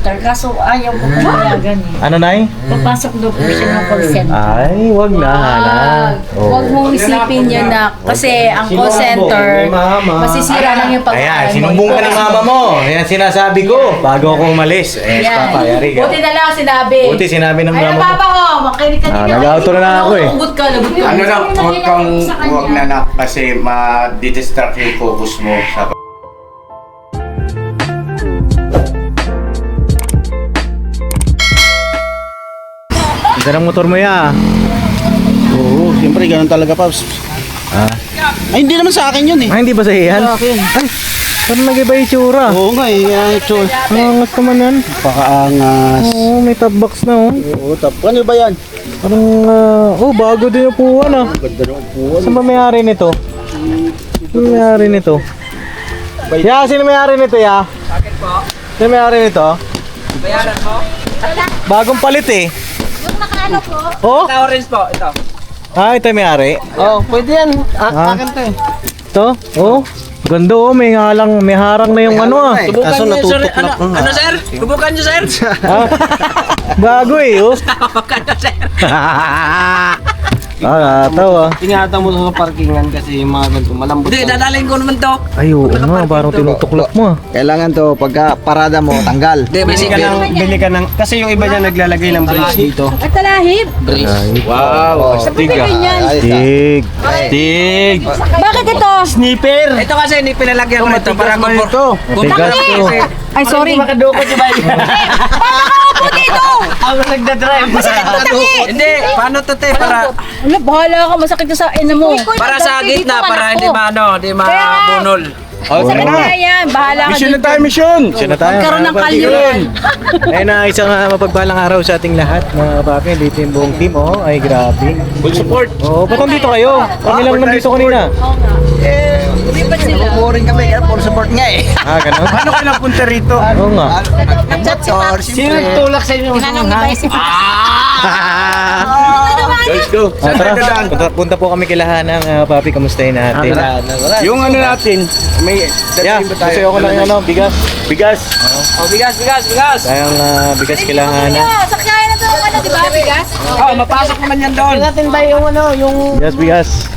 center, kaso ayaw ko pumayagan eh. Ano, Nay? Papasok daw po siya ng call center. Ay, wag na, Hana. Huwag mong isipin yun na kasi ang call center, masisira lang yung Ayan, pag-aaral mo. sinumbong ka ng mama mo. Ayan, sinasabi ko. Bago ako umalis. Eh, Yan. papa, yari ka. Buti na lang sinabi. Buti sinabi ng Ay, mama mo. papa ko, makinig ka din. nag-auto na ako eh. Lagot ka. Ano na, huwag na nak kasi ma-distract yung focus mo sa Ganda ng motor mo ya. Oo, siyempre ganun talaga, Paps. Ah. Ay, hindi naman sa akin yun eh. Ay, hindi ba sa iyan? Sa akin. Ay, parang nag-iba yung tsura. Oo nga eh, ito. Ang angas naman yan. Pakaangas. Oo, may top box na oh. Oo, ano ba yan? Parang, bago din yung upuan ah. Ganda ng upuan. Saan ba may-ari nito? Sino may-ari nito? Ya, sino may-ari nito ya? Bakit po? Sino may-ari nito? Bayaran po? Bagong palit eh. Yung nakaano po? Oh? Ito orange po, ito. Ah, ito yung may-ari. Oo, pwede yan. Ah. Akin to eh. Ito? Oh? Ganda oh, may harang na yung ano ah. Subukan Kaso niyo, sir. natutuklap na. Ano, sir? Subukan niyo, sir. Ah, bago eh oh. Subukan niyo, sir. Natawa. Ingatan mo sa parkingan kasi yung mga ganito malambot. Hindi, dadalhin ko naman to. Ay oo nga, parang tinutuklap mo ah. Kailangan to, pagka parada mo, tanggal. Hindi, may sige. Bili ka ng, kasi yung iba niya naglalagay ng brace dito. At talahib. Wow, Sabi ka ganyan. Dig. Dig! Bakit ito? Sniper! Ito kasi hindi pinalagyan ko nito para Matigas man ito. Matigas to. Ay, sorry. Makadukot si Bay. Paano ka dito? Ako nagdadrive. Masakit to taki. Hindi, paano to, te? Para Ano, bahala ka. Masakit ka sa ina mo. sa gitna, para hindi hindi mabunol. Masakit na yan. Bahala ka Mission na dito. tayo, mission! Siya na tayo. Magkaroon ng mga kalyo papi. yan. Ayun na, isang mapagpalang araw sa ating lahat mga papi. Dito yung buong team oh. Ay grabe. Full support. Oh, ba't nandito kayo? Kami lang nandito kanina. Lumipat sila. Boring kami, kaya full support nga eh. Ah, ganun? Paano kayo napunta rito? Oo nga. Nag-chat si Max. Sino nagtulak sa inyo? Tinanong ni Bay si Max. Let's go. Ah, tara, punta po kami kilahanang papi. Kamustahin natin? Yung ano natin, may Yeah, kasi ako lang yung ano, bigas. bigas. Oh, bigas. Tayong bigas kilahanan. Sakyayan na ito ng ano, di ba? Bigas? Oh, mapasok naman yan doon. Natin ba yung ano, yung Bigas.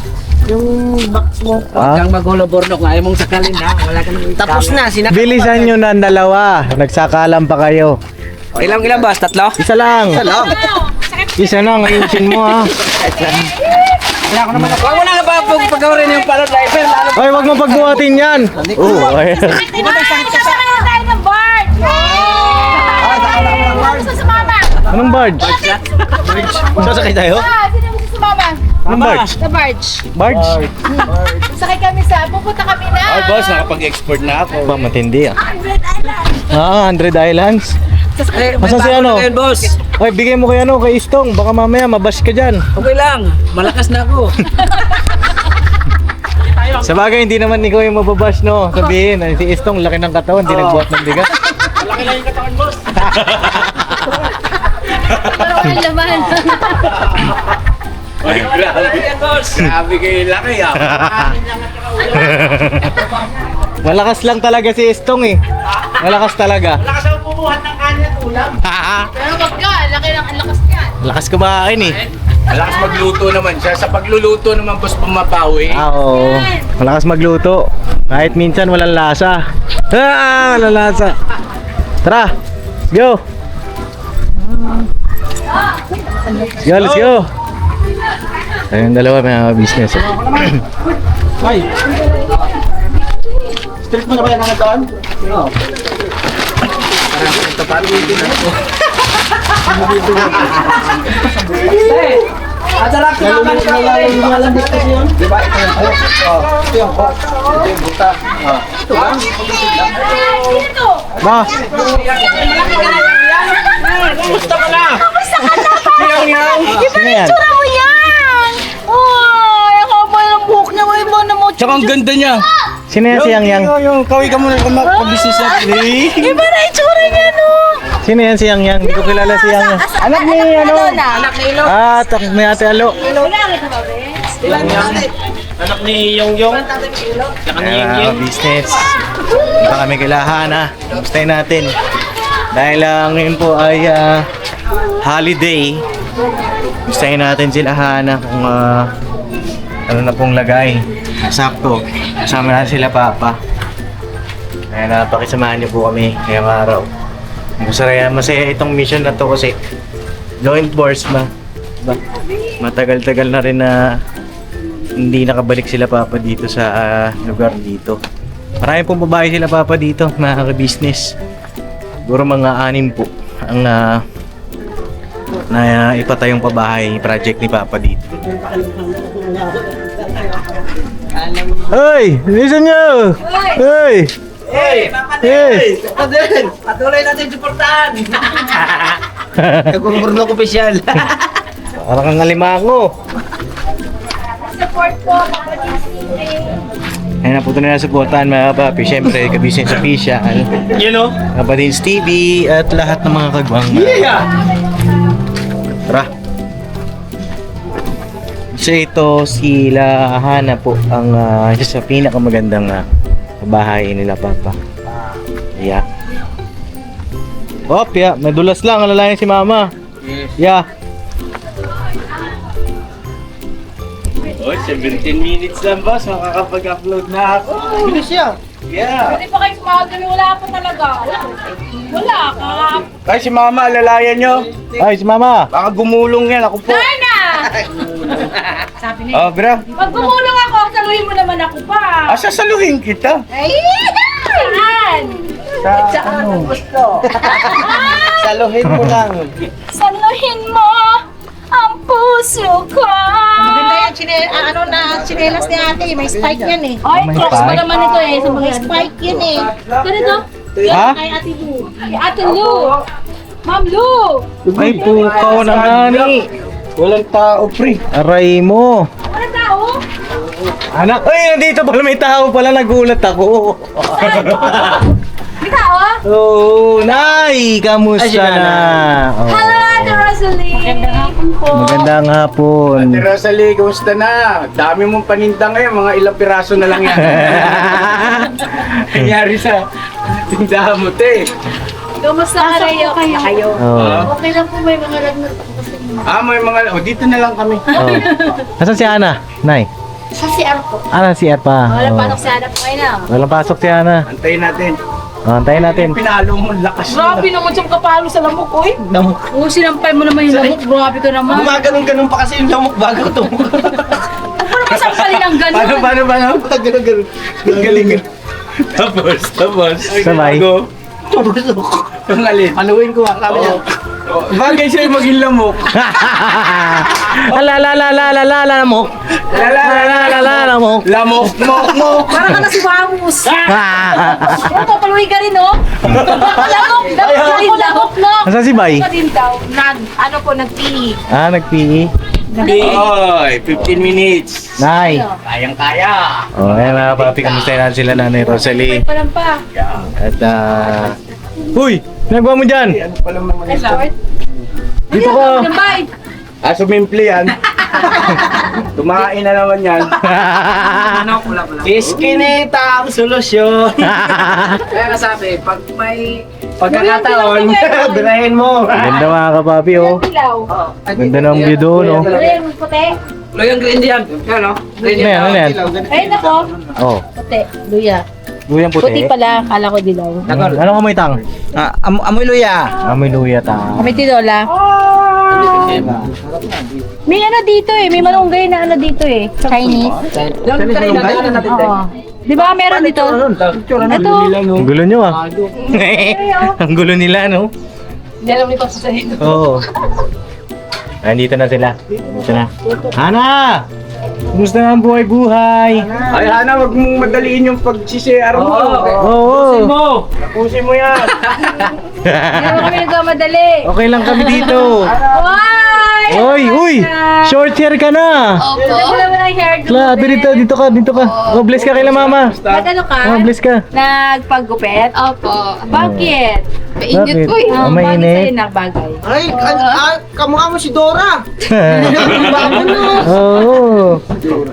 Huwag kang magulo, Bornok. Ayaw mong sakalin, ha? Wala ka nang tapos na, Bilisan nyo na ang dalawa. Nagsakalan pa kayo. Ilang ba? Tatlo? Isa lang. Salam. Isa lang, ayusin mo ha. Huwag mo na ba pagkawarin yung palo driver? Lalo Ay, wag mo pagbuhatin yan. Oo, ay. Sasakay na tayo ng barge! Gusto sumama? Anong barge? Sasakay tayo? Sino gusto sumama? Anong barge? Sa barge. Barge? Sakay kami pupunta kami na. Ay boss, nakapag-export na ako. Ba, matindi ah. 100 Island. 100 Islands. Eh, Asan si ano? Ayun, boss. Ay, bigay mo kay ano, kay Istong. Baka mamaya mabash ka dyan. Okay lang. Malakas na ako. Sa bagay, hindi naman ikaw yung mababash, no? Sabihin, ay, si Istong, laki ng katawan, hindi nagbuhat ng bigas. Laki lang yung katawan, boss. Pero walang laman. Ay, grabe. Yan, boss. Grabe kayo laki ah. Malakas lang talaga si Istong eh. Malakas talaga. Lakas ang bumuhat ng kanya at ulam. Pero wag ka, laki ng lakas yan. Lakas kumain eh. Malakas magluto naman siya. Sa pagluluto naman, boss, pumapawi. Oo. Malakas magluto. Kahit minsan walang lasa. Walang lasa. Tara. Let's go. Let's go. Ayun dalawa mga business. Ay. Street mo na ba yan ang katawan? Oo. Ito pa, lumitin na ako. Asarak sa mga Yung malambot kasi yun. Diba? Ito yung box. Ito yung box. Ito yung buta. Ito ba? Dito. Ba? Kumusta ka na? Kamusta ka na ba? Yang. Sino yan? Tura mo yan! Ay, ang haba ng buhok niya. May iba na mo. Tsaka ang ganda niya. Sino yan si Yang Yang? Yung kaway ka muna kumakabisis natin. Iba na itsura niya, no? Sino yan si Yang Yang? Hindi ko kilala si Yang Yang. Anak ni ano? anak ni Ilo. Ah, may ate Alo. Anak ni Yongyong. Anak ni Business. Punta kami kilahan ha. Kamustahin natin. Dahil ngayon po ay holiday. Gustahin natin sila Hana kung ano na pong lagay. Sakto. Kasama na sila Papa. Kaya napakisamahan niyo po kami ngayong araw. Masaya itong mission na to kasi joint force ba? Matagal-tagal na rin na hindi nakabalik sila Papa dito sa lugar dito. Marami pong babae sila Papa dito, mga business. Siguro mga 6 po ang na ipatayong pabahay project ni Papa dito. Hoy! Listen nyo! Hoy! Hey! Hey! Patuloy natin suportahan! Nagkumpurno ko opisyal. Parang kang alimango. Support po. Ayun na po ito na supportahan mga papi. Siyempre, Ka-Business Official. You know? Kapadins TV at lahat ng mga kagwang. Tara. So ito sila Hana po ang isa sa pinakamagandang bahay nila Papa. Yeah. Yeah, may dulas lang, alalayan si Mama. Yeah. Oh, 17 minutes lang boss, makakapag-upload na ako. Bilis siya. Yeah. Hindi pa kayo sumagal, wala pa talaga. Wala ka. Ay, si Mama, alalayan nyo. Ay, si Mama. Baka gumulong yan, ako po. Darna! Sabi niya, Oh, bro. pag gumulong ako, saluhin mo naman ako pa. Sasaluhin kita. Ay! Saan? Saan ang gusto? Saluhin mo lang. Saluhin mo ang puso ko. Maganda yung chinelas ni ate, may spike yan eh. Ay, May crocs pa spike? naman ito eh. Sa mga May spike yun eh. Ganito? Ha? Kay ate Lu. Ay, Ate Lu. Ma'am Lu. Ay, pukaw na ngani. Walang tao, pre. Aray mo. Ano tao? Anak, ay, nandito pala may tao pala. Nagulat ako. May tao? Oo, Nay, kamusta na? Oh. Hello, Ate Rosalie. Magandang hapon po. Magandang hapon. Ate Rosalie, kumusta na? Dami mong paninda ngayon, mga ilang piraso na lang yan. Nangyari sa tindahan mo, te. Kumusta kayo? Oh. Okay lang po, may mga lagnat po kasi. May mga... dito na lang kami. Oh. Nasaan si Ana? Nay? Sa CR po. Ana si Ana pa. Wala Oh. pa si Ana po kayo na. Walang pasok si Ana. Antayin natin. Oh, antayin natin. Pinalo mo, lakas Grabe naman siyang kapalo sa lamok, oy. Namuk. Oo, sinampay mo naman yung lamok. Grabe ka naman. Gumaganon-ganon pa kasi yung lamok bago tumuk. Huwag mo naman sampalin ang ganun. Paano? Ganon-ganon. Galing. Tapos. Sabay. Go. Yung alin. Paluin ko ha, sabi niya. Bagay sa'yo maging lamok. Lamok. Lamok. Lamok, mok. Parang ka na si Wamus. Ito, paluwi ka rin, oh. Lamok ka rin, lamok, no? Nasaan si Bay? Ka din daw. Nag-PE. Ah, nag-PE. Oy, 15 minutes. Nay. Kayang-kaya. Oh, ayan mga papi, kamusta natin sila Nanay Rosalie. Pa lang pa. At Uy! Ginagawa mo dyan? Ano pa lang naman ito? Short. Dito ka! Bye. Sumimple yan. Tumain na naman yan. Iskinita ang solusyon. Kaya kasabi, pag may pagkakataon, birahin mo. Ganda mga kapapi, oh. Ilaw. Ganda ng view doon, oh. Ano yung puti? Loyang green yan. Yan o. Green Ano yan? Ano yan? Ay, nako. Oh. Puti. Luya. Luyang Puti puti. pala. Kala ko dilaw. Anong amoy tang? Amoy luya. Amoy luya tang. Kami tidola. May ano dito eh. May malunggay na ano dito eh. Chinese. Yung kanina, daanan natin tayo. Oo. Di ba meron dito? Ito. Ang gulo nyo, ah. Ang gulo nila, no? Hindi alam nito sa sahito. Oo. Nandito na sila. Dito na. Hana! Kumusta na ang buhay-buhay? Ay, Hana, wag mong madaliin yung pag-CCR mo. Oo. Tapusin mo yan. Hindi mo kami nagmamadali. Okay lang kami dito. Why? Uy! Short hair ka na! Wala mo ng hair Kla, dito ka. Oh, bless ka kay la mama. Nag-ano ka? Oh, bless ka. Nagpagupit? Opo. Bakit? Bakit? Oh, mainit. Bagay sa'yo na bagay. Ay, kamukha mo si Dora. Oo.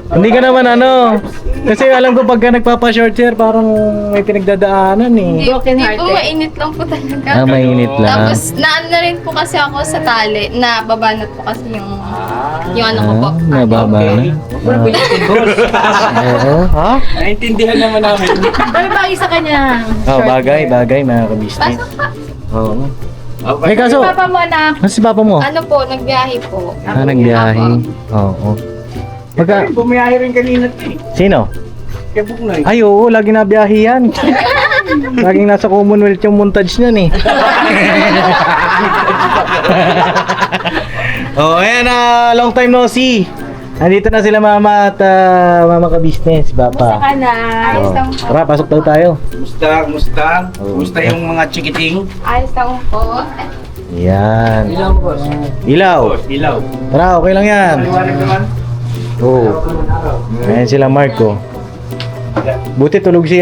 Hindi ka naman ano. Kasi alam ko pagka nagpapa-short hair, parang may pinagdadaanan eh. Broken Hindi hearted. po, mainit lang po talaga. Ah, mainit lang. Tapos, naano na rin po kasi ako sa tali, na babanat po kasi yung ano ko po. Nababa na. Oo. Ha? Naintindihan naman namin. Dami bagay sa kanya. Oh, bagay, mga kabisnes. Pasok pa. Oo. Okay. Eh kaso, Papa mo na. ano si papa mo? Ano po, nagbiyahe po. Ah, nagbiyahe. Oo. Magka, Bumiyahe rin kanina. sino? Kaya Buknoy. Ay, oo, lagi nabiyahe yan. Laging nasa Commonwealth yung montage niyan eh. Oh, ayan long time no see. Nandito na sila mama at mama ka-business, papa. Saka na. Ayos lang po. Tara, pasok daw tayo. Kumusta yung mga chikiting? Ayos lang po. Yan. Ilang boss? Ilaw. Ilaw. Tara, okay lang yan. Maliwanag naman. Oo. Ayan sila Marco. Buti tulog si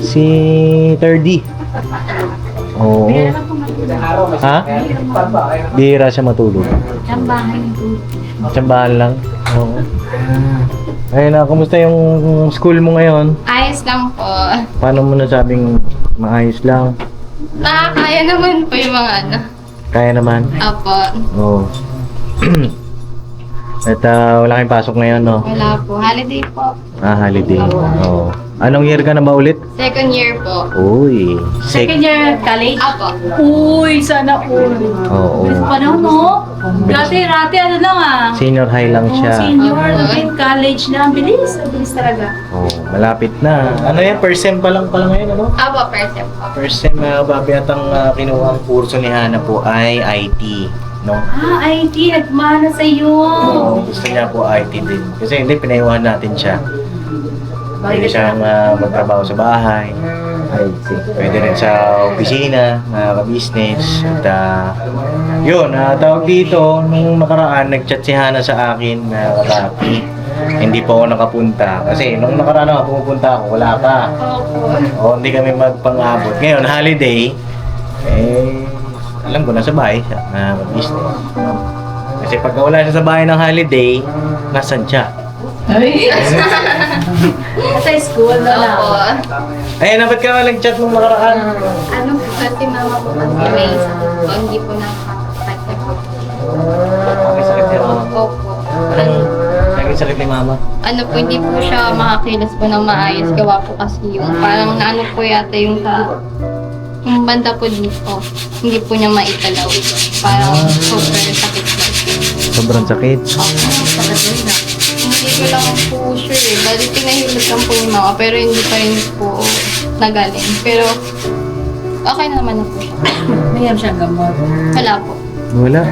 si 3D. Oo. Ha? Bihira siya matulog. Tsambahan lang. Oo. Ayun na, kumusta yung school mo ngayon? Ayos lang po. Paano mo nasabing maayos lang? Nakakaya naman po yung mga ano. Kaya naman? Apo. Oo. At wala kayong pasok ngayon, no? Wala po. Holiday po. Holiday. Oo. Anong year ka na ba ulit? Second year po. Uy. Second year college. Apo. Uy, sana all. Oo. Bilis pa na, no? Rati, ano lang ah. Senior high lang Oh, siya. senior, in college na. Ang bilis talaga. Oo, malapit na. Ano yan? First sem pa lang pala ngayon, ano? Apo, person po. First sem, babi at ang kinuha ang kurso ni Hana po ay IT. No? Ah, IT, nagmana sa iyo. Oo, gusto niya po IT din. Kasi hindi, pinayuhan natin siya. Pwede siyang magtrabaho sa bahay. Pwede rin sa opisina, mga ka-business. At yun, tawag dito, nung nakaraan, nag-chat si Hana sa akin na Rapi. Hindi pa ako nakapunta. Kasi nung nakaraan ako, pumupunta ako, wala ka. O, hindi kami magpang-abot. Ngayon, holiday, alam ko, nasa bahay siya, na business. Kasi pagka wala siya sa bahay ng holiday, nasan siya? Sa school na lang. Opo. Ay, ba't ka nag-chat nung nakaraan? Ano po kasi mama po kasi may sakit po. Hindi po nakakapagpag po. May sakit si mama. Opo. Anong sakit ni mama? Ano po, hindi po siya makakilos po ng maayos. Gawa po kasi yung parang naano po yata yung yung banda po dito. Hindi po niya maitalaw. Parang sobrang sakit po. Sobrang sakit. Hindi ko lang po sure eh. Bali pinahilot lang po yung mama pero hindi pa rin po nagaling. Pero okay naman na po siya. Mayroon siyang gamot. Wala po. Wala.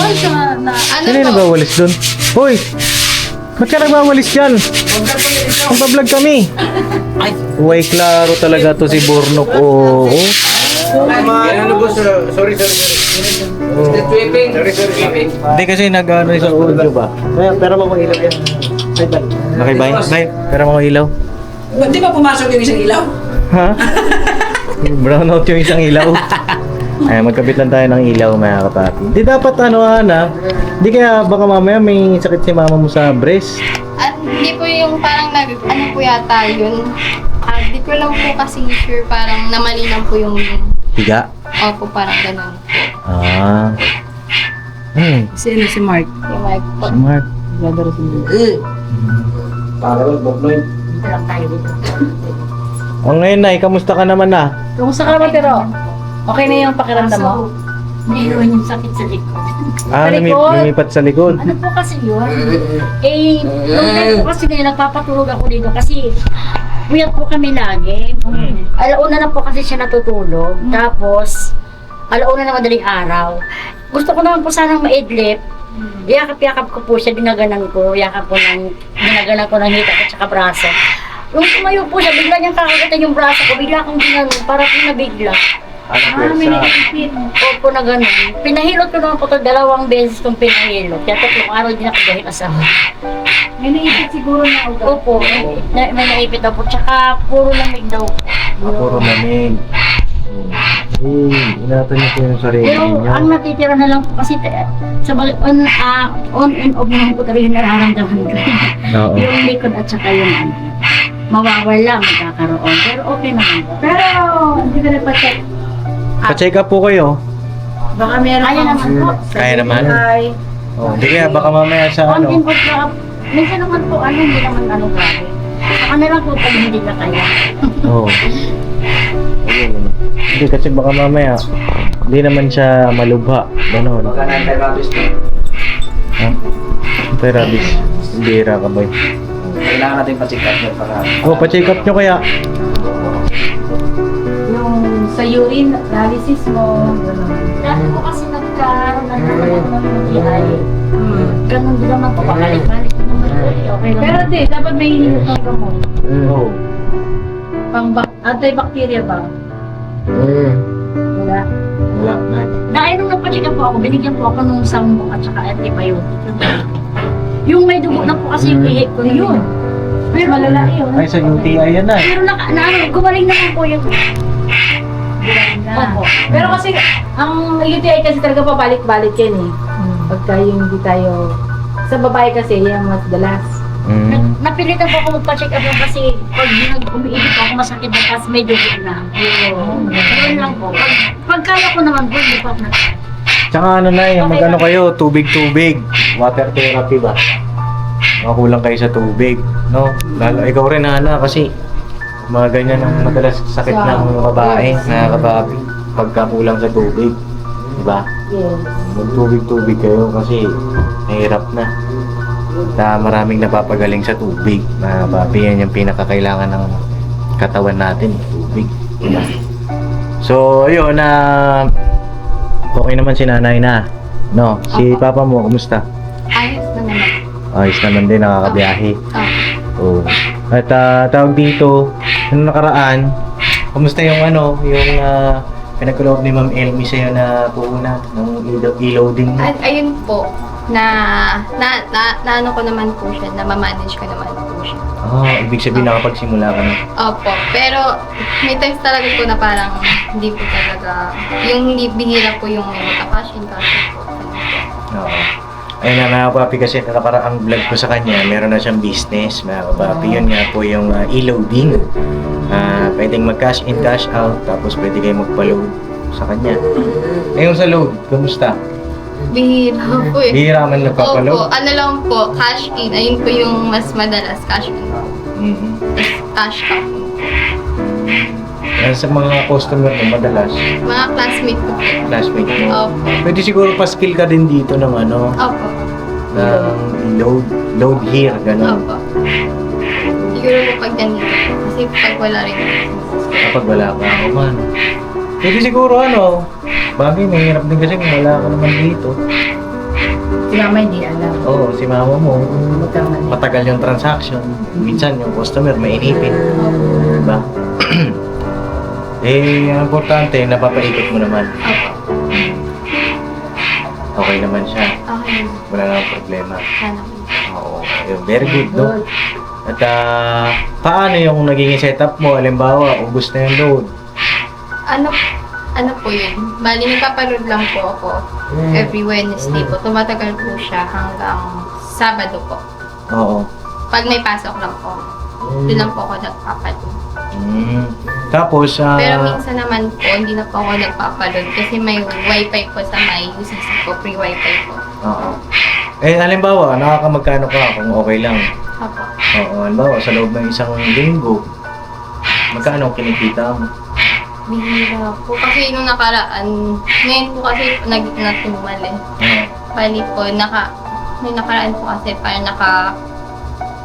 Ay, siya na. Ano Sino yung po? nagwawalis doon? Hoy! Ba't ka nagwawalis dyan? Magpa-vlog kami. Uy, klaro talaga to si Burnok. Oo. Ano boss? Sorry. Hindi kasi nag-ano sa audio ba? Pero mo ilaw yan. Okay, bye. Bye. Pero mo ilaw. Di ba pumasok yung isang ilaw? Ha? Brown out yung isang ilaw. Ay, magkabit lang tayo ng ilaw, mga kapatid. Di dapat Ana? Di kaya baka mamaya may sakit si mama mo sa breast. At hindi po yung parang ano po yata yun. Di ko lang po kasi sure parang namali lang po yung Higa. opo parang ganun po. Ah. Sino si Mark? Yung mic po. Smart. O ngayon, Nay, kamusta ka naman na? Kumusta ka naman, pero okay na yung pakiramdam mo? Mayroon yung sakit sa likod. Ah, Sa likod? lumipat sa likod. Ano po kasi yun? Nung time po kasi na nagpapatulog ako dito kasi puyat po kami lagi. Alauna na po kasi siya natutulog. Tapos, alauna na madaling araw. Gusto ko naman po sanang maidlip. Yakap-yakap ko po siya, dinaganan ko ng hita ko tsaka braso. Nung tumayo po siya, bigla niyang kakagatin yung braso ko, bigla akong ginanon, para po nabigla. May nag-ipit. Opo na gano'n. Pinahilot ko naman po ito 2 beses itong pinahilot. Kaya 3 araw din ako dahil asawa. May naipit siguro na ugat. Opo, may naipit daw po. Tsaka puro lamig daw. Puro lamig. Ingatan niyo po yung sarili Pero niyo. ang natitira na lang po kasi sa on and off naman po talaga yung nararamdaman ko. Oo. Yung likod at saka yung ano. Mawawala, magkakaroon. Pero okay naman po. Pero, hindi ka nagpa-check. Pa-check up po kayo. Baka meron Kaya naman po. Kaya naman. Ay, Oh, hindi kaya baka mamaya sa On and ano. off na, minsan naman po, hindi naman grabe. Sa kanila po pag hindi na kaya. Oo. Hindi kasi baka mamaya hindi naman siya malubha. Ganon. Baka na antibiotics na. Ha? Therapist. Hindi ka boy. Kailangan natin pa-check up yun para... Oh, pa-check up nyo kaya. Yung sa urine analysis mo, gano'n. Dati po kasi nagkaroon na naman ng UTI. Ganun din naman po, pabalik-balik naman po. Okay lang. Pero di, dapat may hinihot ng gamot. Oo. Antibacterial ba? Wala. Wala na. Dahil nung nagpa-check up po ako, binigyan po ako nung sambong at saka antibiotic. Yung may dugo na po kasi yung ihip ko yun. Pero Malala yun. Ay, sa UTI yan na. Pero gumaling naman po yung... Opo. Pero kasi, ang UTI kasi talaga pabalik-balik yan eh. Pagka yung hindi tayo... Sa babae kasi, yan mas dalas. Mm. Napilitan po ako magpa-check up kasi pag umiibig ako masakit na kasi may dugo na. Yun lang po. Pag kaya ko naman po, hindi po ako na. Tsaka ano na yung mag-ano kayo, tubig-tubig. Water therapy ba? Makulang kayo sa tubig, no? Lalo, ikaw rin Hana kasi mga ganyan ang madalas sakit ng babae, mga kababi. Pagka kulang sa tubig, di ba? Yes. Magtubig-tubig kayo kasi nahirap na. Maraming napapagaling sa tubig. Mga kababi, yan yung pinakakailangan ng katawan natin, tubig. Diba? So, ayun na okay naman si nanay na. No, si Opo. papa mo, kumusta? Ayos na naman. Ayos naman din, nakakabiyahe. Oh. Oo. At tawag dito, nung nakaraan, kumusta yung pinagkaloob ni Ma'am Elmi sa'yo na puuna ng e-loading mo? Ayun po, na ano ko naman po siya, na ma-manage ko naman po siya. Ibig sabihin nakapagsimula ka na. Opo, pero may times talaga po na parang hindi po talaga, yung hindi bihira po yung may makacash in cash po. Oo. Ayun na mga papi kasi nakaraang vlog ko sa kanya, meron na siyang business mga papi. Yun nga po yung e-loading. Pwedeng mag-cash in, cash out, tapos pwede kayo magpa-load sa kanya. Yung sa load, kamusta? Bihira po eh. Bihira man Opo, nagpapa-load? ano lang po, cash in. Ayun po yung mas madalas, cash in. Mhm. Cash out. Yan sa mga customer mo, madalas, Mga classmate ko po. classmate mo. Opo. Pwede siguro pa-skill ka din dito ng Opo. ng load here, gano'n. Opo. Siguro po pag ganito. Kasi pag wala rin. Kapag wala ka, man. Pwede siguro bagay, mahirap din kasi kung wala ka naman dito. Si mama hindi alam. Oo, si mama mo, Magkamali. matagal yung transaction. Minsan yung customer mainipin. Diba? Ang importante, napapaikot mo naman. Opo. Okay naman siya. Okay. Wala namang problema. Sana po. Oo, yun. Very good, no? At paano yung naging setup mo? Halimbawa, ubus na yung load. Ano po yun? Bali, nagpapanood lang po ako every Wednesday po. Tumatagal po siya hanggang Sabado po. Oo. Pag may pasok lang po. Doon lang po ako nagpapanood. Tapos, Pero minsan naman po, hindi na po ako nagpapanood kasi may wifi po sa may UCC po, free wifi po. oo. Halimbawa, nakakamagkano ka kung okay lang. Opo. Oo, halimbawa, sa loob ng isang linggo, magkano ang kinikita mo? Bihira po. Kasi nung nakaraan, ngayon po kasi natumal eh. Oo. Bali po, may nakaraan po kasi parang naka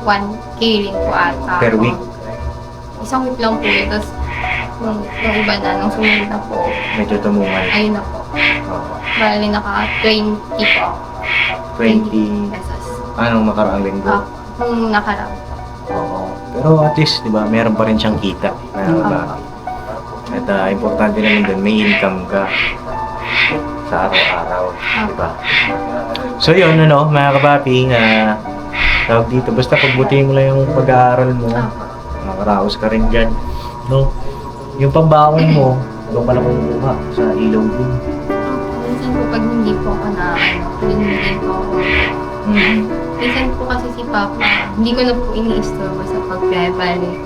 1K rin po ata. Per week? Isang week lang po yun. Tapos yung iba na, nung sumunod na po, Medyo tumumal. ayun na po. Oo. Bali naka 20 po ako. 20, pesos. anong makaraang linggo? Nung nakaraan. Oo. Pero at least, di ba, meron pa rin siyang kita. At importante naman din, may income ka sa araw-araw. Di ba? So yun, mga kapapi, tawag dito, basta pagbutihin mo lang yung pag-aaral mo, makaraos ka rin dyan. No? Yung pambaon mo, Doon ka lang kumuha sa ilaw din. Minsan po pag hindi po ako na hindi po ako. Minsan po kasi si Papa, hindi ko na po ini-istorbo sa pag-balik.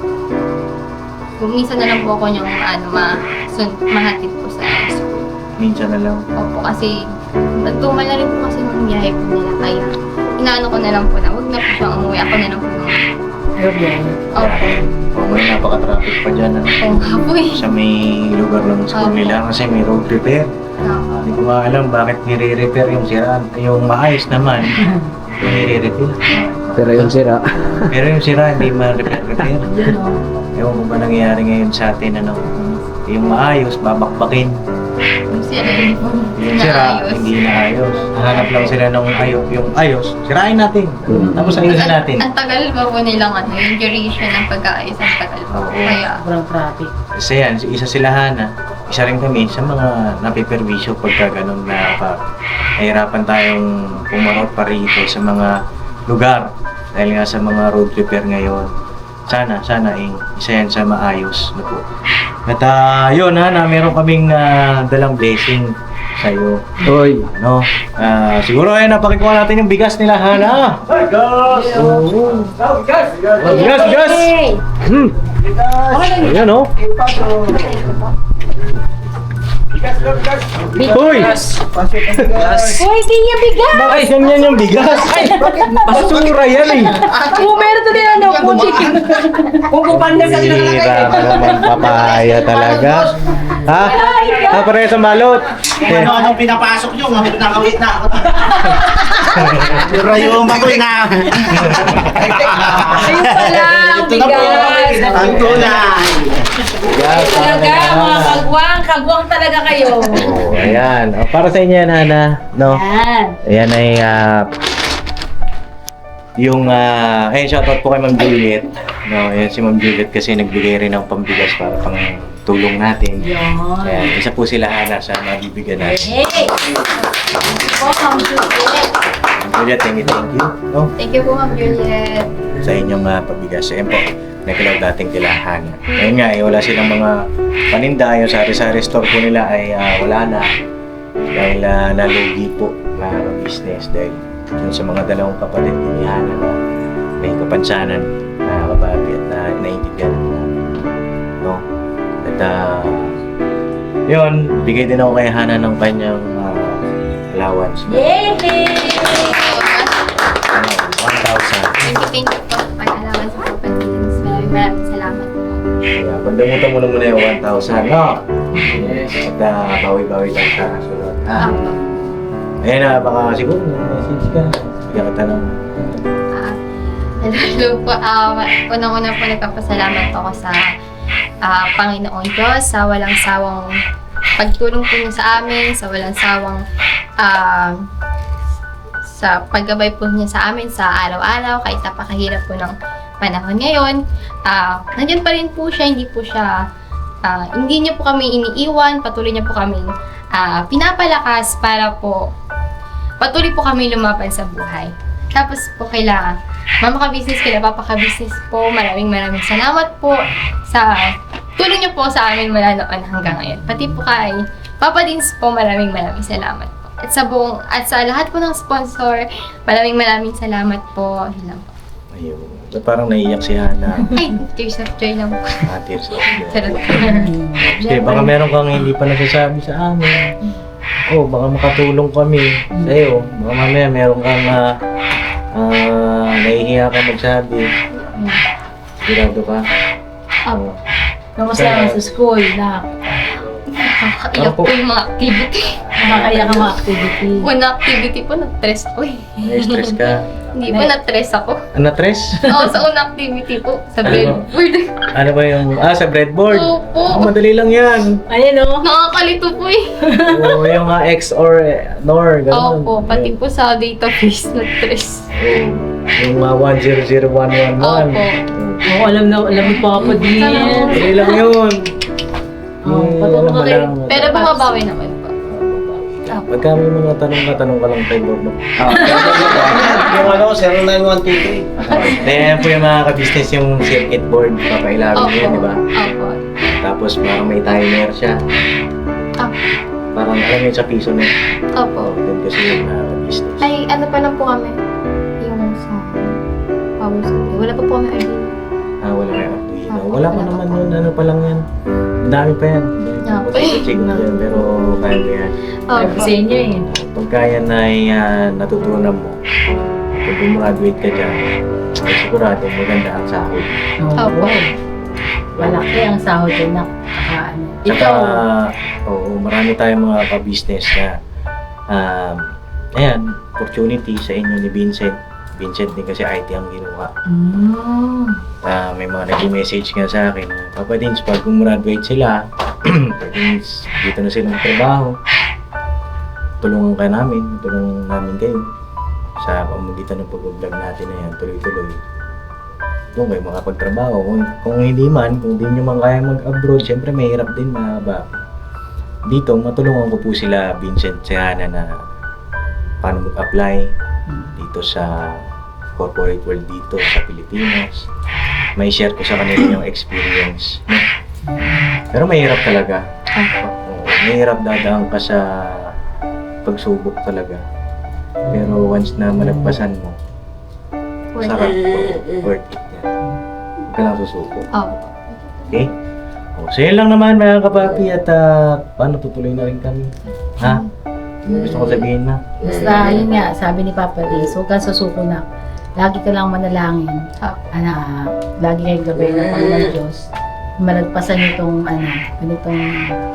Minsan na lang po ako niyang mahatid po sa school. Minsan na lang. Opo, kasi tumal na rin po kasi nung biyahe po nila. Kaya inaano ko na lang po na, huwag na po siyang umuwi. Ako na lang po yung Opo. May napaka-traffic pa dyan. Ano? Oo nga po eh. Sa may lugar ng school nila kasi may road repair. Hindi ko nga alam bakit nire-repair yung sira. Yung maayos naman, nire-repair. Pero yung sira. Pero yung sira, hindi ma-repair. Ewan ko ba nangyayari ngayon sa atin, ano? Yung maayos, babakbakin. Yung sira, hindi po Yung sira, naayos. hindi naayos. Hanap lang sila ng yung ayos. Sirain natin. Tapos ayusin natin. Ang tagal pa po nilang yung duration ng pag-aayos. Ang tagal pa po. Oo. Kaya, Sobrang traffic. Kasi yan, isa sila Hana. Isa rin kami sa mga napiperwisyo pagka ganun na nahihirapan tayong pumarot pa rito sa mga lugar. Dahil nga sa mga road repair ngayon. Sana isa yan sa maayos na po. At yun Hana, meron kaming dalang blessing sa'yo. Hoy. Ano? Siguro ay napakikuha natin yung bigas nila Hana. Bigas! Oo. Bigas! Ayan oh. Hoy! Uy, di niya bigas! Bakit ganyan yung bigas? Basura yan eh. Kung meron to din ano, puti. Kung kupanda sa Sira ka naman papaya talaga. Ha? Pare sa balot. Anong pinapasok nyo? Nakawit na. Rayoma ko na. Ayun pala, Ito na po. Ang tunay. Talaga, mga kagwang talaga kayo. Oh, ayan. O, para sa inyo yan, Hana. No? Yan. Ayan ay ayun, shoutout po kay Ma'am Juliet. No, ayan si Ma'am Juliet kasi nagbigay rin ng pambigas para pang tulong natin. Yun. Ayan, isa po sila Hana sa mabibigyan natin. Hey! Oh, Ma'am Juliet. Ma'am Juliet, thank you. No? thank you po, Ma'am Juliet. Sa inyong pagbigas. Ayan po, nakilaw dating kila Hana. Ngayon nga, wala silang mga paninda. Yung sari-sari store po nila ay wala na. Dahil nalugi po na business. Dahil yun sa mga dalawang kapatid ni Hana na may kapansanan na kababi at na naiintindihan na. No? At yun, bigay din ako kay Hana ng kanyang allowance. Yay! 1,000. Thank you po. Pag-alaman sa kapatid. Maraming salamat po. Kaya, pandamutan mo na muna yung 1,000, no? Yes. At bawi-bawi lang sa sunod. Apo. Ayun na, baka siguro message ka. Bigyan kita ng... Hello po. Unang-una po nagpapasalamat po ako sa Panginoon Diyos sa walang sawang pagtulong po niya sa amin, sa walang sawang sa paggabay po niya sa amin sa araw-araw kahit napakahirap po ng panahon ngayon. Nandiyan pa rin po siya, hindi niya po kami iniiwan, patuloy niya po kami pinapalakas para po patuloy po kami lumaban sa buhay. Tapos po kaila Mama Ka-Business, kaila Papa Ka-Business po, maraming salamat po sa tulong niyo po sa amin mula noon hanggang ngayon. Pati po kay Papa Dins po, maraming salamat po. At sa lahat po ng sponsor, maraming salamat po. Yun lang po. Ayun. Ba't parang naiiyak si Hana? Ay, tears of joy lang po. Tears of Charot. Kasi baka meron kang hindi pa nasasabi sa amin. Baka makatulong kami sa'yo. Baka mamaya meron kang nahihiya ka magsabi. Sigurado ka? Oo. Kamusta sa school na Nakakaiyak po yung mga activity. nakakaya ka mga activity? Una activity po, na-stress ako eh. Na-stress ka? Hindi po, na-stress ako. Na-stress? Oo, sa una activity po, sa breadboard. Ano ba yung... sa breadboard? Opo. Madali lang yan. Ayan o. Nakakalito po eh. Yung X or NOR, gano'n. Opo, pati po sa database na-stress. Yung 100111. Opo. Oo, alam mo pa ako din. Madali lang yun. patulong ka kayo. Pero bumabawi naman po. Pagka may mga tanong ka lang kay Bob. Yung 0923. Ayan po yung mga ka-business yung circuit board. Papailagin Opo. yun, di ba? Opo. Tapos parang may timer siya. Ah, Parang alam mo yun sa piso na yun. opo. Doon kasi yung business. Ay, ano pa lang po kami? Yung sa power supply. Wala pa po kami idea. Wala kayo Arduino. Wala pa naman yun. Ano pa lang yan. Ang dami pa yan. Yeah. Check na yan. Pero kaya mo yan. Sabi Opo. sa inyo eh. Pagka yan ay natutunan mo, kung gumraduate ka dyan, ay sigurado maganda ang sahod. Opo. Malaki ang sahod din na kakaano. Saka, Ikaw, oo, marami tayong mga ka-business na ayan, opportunity sa inyo ni Vincent. Vincent din kasi IT ang ginawa. May mga nag-message nga sa akin na, Papa Dins, pag gumraduate sila, pwedeng dito na silang trabaho. Tulungan namin kayo sa pamamagitan ng pag-vlog natin na yan, tuloy-tuloy. Doon kayo makapagtrabaho. Kung hindi man, kung di nyo man kaya mag-abroad, syempre mahirap din mga kabapi. Dito, matulungan ko po sila, Vincent, si Hana, na paano mag-apply dito sa corporate world dito sa Pilipinas. May share ko sa kanila yung experience. No? Pero mahirap talaga. Oo, mahirap dadaan ka sa pagsubok talaga. Pero once na malagpasan mo, sarap po, worth it yan. Huwag ka lang susuko. Opo. Okay? So yun lang naman mga kapapi at paano tutuloy na rin kami. Ha? Ano gusto ko sabihin na? basta yun nga, sabi ni Papa Liz, huwag kang susuko na. Lagi ka lang manalangin. Lagi kayong gabay ng Panginoon Diyos. Malagpasan niyo itong ganitong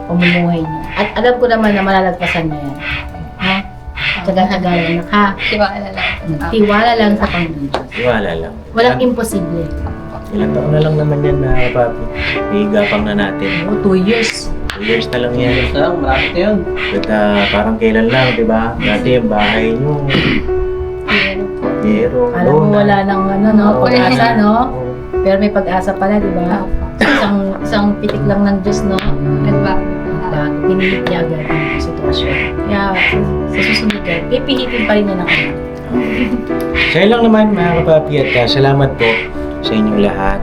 pamumuhay niyo. At alam ko naman na malalagpasan niyo yan. Ha? Taga-taga lang, ha? Tiwala lang. Tiwala lang sa Panginoon Diyos. Iwala lang. Walang imposible. Ilang taon na lang naman yan mga kapapi. Higapang na natin. O, 2 years. 2 years na lang yan. Sayang, malapit na yun. But parang kailan lang, di ba? Dati yung bahay nyo. Pero, Alam mo wala nang pag-asa, no? Oo. Pero may pag-asa pala, di ba? Isang pitik lang ng Diyos, no? Nagbago. Pinilit niya agad ang sitwasyon. Kaya sa susunod ka, pipihitin pa rin niya ng anak. So yun lang naman mga kapapi at salamat po sa inyong lahat.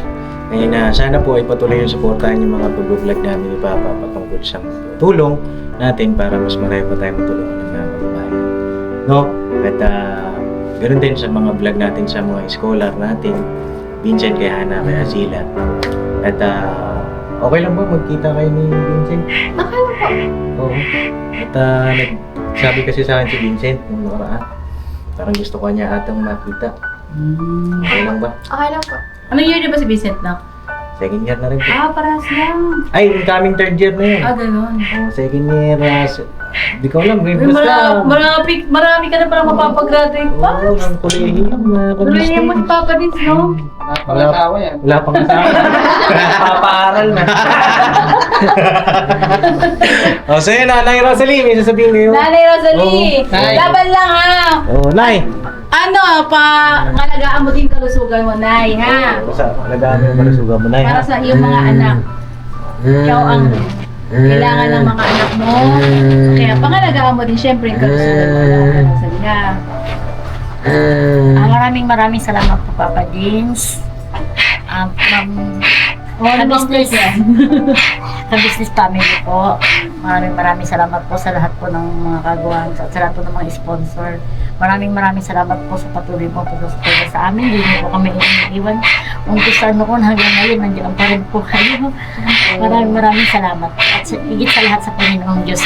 Ngayon sana po ay patuloy yung supportahan yung mga pag-vlog namin ni Papa patungkol sa tulong natin para mas marami pa tayo matulungan ng mga kababayan. No? At ganoon din sa mga vlog natin sa mga scholar natin, Vincent, kay Hana, kay Azila. At okay lang ba magkita kayo ni Vincent? Akala po. Oo. At sabi kasi sa akin si Vincent nung nakaraan, parang gusto ko niya atang makita. Okay lang ba? Akala po. Anong year na ba si Vincent na? Second year na rin po. Parehas lang. Ay, incoming third year na yun. Ganun. Second year, di ko alam, grade plus lang. Marami ka na parang mapapagraduate pa. Oo, ng kolehiyo, mga Tuloy niya mo si Papa Dins, no? Pag-asawa yan. Wala pang kasama. Papaaral na. So yun na, Nay Rosalie, may sasabihin kayo. Nanay Rosalie, Nay. laban lang ha. Nay. Alagaan mo din kalusugan mo, Nay, ha? Alagaan mo yung kalusugan mo, Nay. Para sa iyong mga anak. Ikaw ang kailangan ng mga anak mo. Kaya pangalagaan mo din syempre yung kalusugan mo, Nanay Rosalie, ha? Maraming salamat po, Papa Dins. Ka-business ka-business family po. Maraming salamat po sa lahat po ng mga kagawan, sa lahat po ng mga sponsor. Maraming salamat po sa patuloy po pagsusuporta sa amin. Hindi niyo po kami iniiwan. Kung gusto noon hanggang ngayon, nandiyan pa rin po kayo. Maraming salamat. At higit sa lahat sa Panginoong Diyos.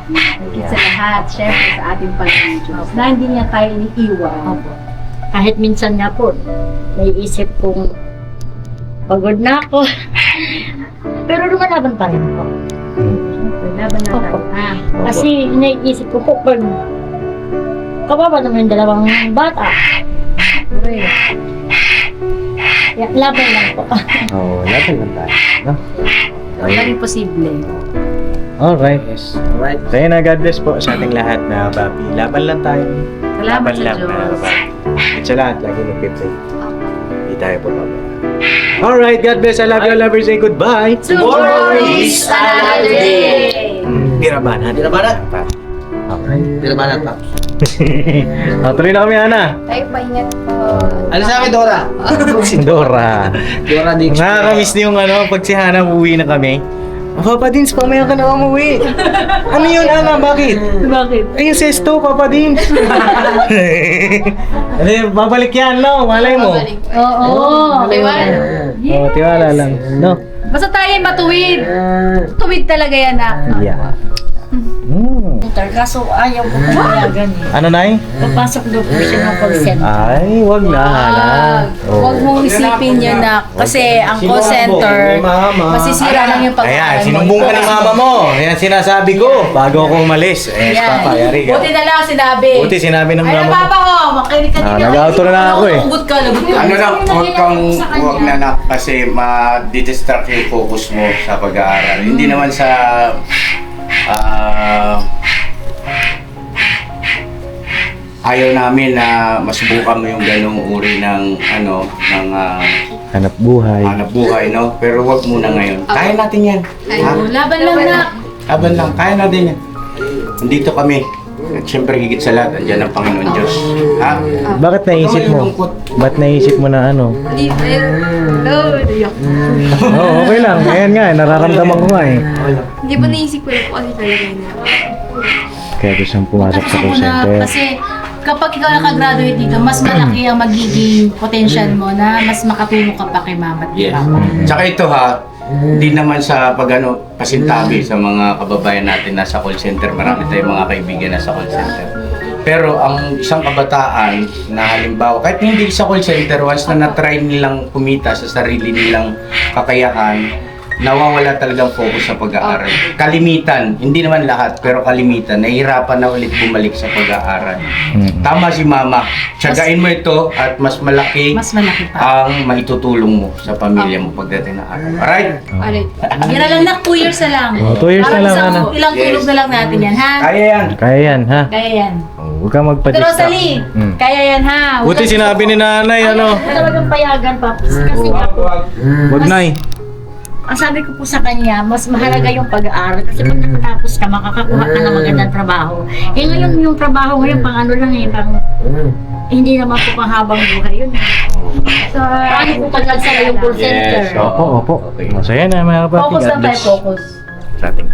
Higit sa lahat, syempre sa ating Panginoon Diyos, na hindi niya tayo iniiwan. Opo. Kahit minsan nga po, naiisip kong pagod na ako. Pero lumalaban pa rin po. Syempre, laban na tayo, ha? Kasi naiisip ko po pag kawawa naman yung dalawang bata. Uy, Laban lang po. Oo, laban lang tayo. No? walang imposible. Alright. Alright. So yun na, God bless po sa ating lahat na papi. Laban lang tayo. Salamat Laban sa lang, Diyos. mga kapapi. At sa lahat, lagi mag-pray. Hindi tayo po pababa. Alright, God bless. I love you, lovers. Say goodbye. Tomorrow is another day! Birabanan. Birabanan. Okay. Birabanan pa. Tuloy na kami, Ana. Tayo paingat po. Ano sa akin, Dora? Si Dora. Dora Dix. Nakakamiss na yung pag si Hana uwi na kami. Papa Dins, pamaya ka na umuwi. Ano yun, Ana? Bakit? Bakit? Ay, yung sesto, Papa Dins. Babalik yan, no? Malay mo. Babalik. Oo. Tiwala. Oh, tiwala lang. No? Basta tayo matuwid. Tuwid talaga yan, nak. Yeah. Kaso ayaw ko panayagan eh. Ano, Nay? Papasok daw po siya ng call center. Ay, wag na. Hala. Oh. Huwag mong isipin yan, nak. Kasi ang call center, masisira lang yung Ayan, pag-aaral mo. sinumbong ka ni mama mo. Ayan, sinasabi ko bago ako umalis. Eh, Yan. Papa, yari ka. Buti na lang sinabi. Buti sinabi ng Ay, mama papa mo. ko, makinig ka din. nag-outro na ako eh. Lagot ka, lagot ka. Ano lang, huwag na anak kasi ma-distract yung focus mo sa pag-aaral. Hindi naman sa ayaw namin na masubukan mo yung ganong uri ng Hanap buhay. hanap buhay, no? Pero wag muna ngayon. Kaya natin yan. Ha? Laban lang, nak. Laban lang, kaya natin yan. Nandito kami. At syempre, higit sa lahat, andyan ang Panginoon Diyos. Ha? Bakit naisip mo? Ba't naisip mo na ano? Hindi, Oo, okay lang. Ayan nga, nararamdaman ko nga eh. Hindi ba naisip ko yun po kasi talaga na. Kaya gustong pumasok sa call center. Kasi kapag ikaw nakagraduate dito, mas malaki ang magiging potential mo na mas makatulong ka pa kay mama at kay Yes. papa. Tsaka ito ha, hindi naman sa pasintabi sa mga kababayan natin nasa call center. Marami tayong mga kaibigan nasa call center. Pero ang isang kabataan na halimbawa, kahit hindi sa call center, once na na-try nilang kumita sa sarili nilang kakayahan, nawawala talagang focus sa pag-aaral. Kalimitan, hindi naman lahat, pero kalimitan, nahihirapan na ulit bumalik sa pag-aaral. Tama si mama, tiyagain mo ito at mas malaki Mas malaki pa. ang maitutulong mo sa pamilya mo pagdating ng araw. Alright? Alright. Gira lang, nak. 2 years na lang. Oh, 2 years na lang, Parang Ana. ilang tulog na lang natin yan, ha? Kaya yan. Kaya yan, ha? Kaya yan. Oh, huwag kang Pero magpa-distract. Rosalie, kaya yan, ha? Huwag Buti kang- sinabi ni nanay, ano? Talagang payagan, Paps. Kasi nga po, Wag na eh. ang sabi ko po sa kanya, mas mahalaga yung pag-aaral. Kasi pag nakatapos ka, makakakuha ka ng magandang trabaho. Eh ngayon, yung trabaho ngayon, pang ano lang eh, pang hindi naman po pang habang buhay yun. So, paano po pag nagsara yung call center? Yes. Opo, opo. Masaya na mga kapatid. Focus At lang tayo, least focus. sa ating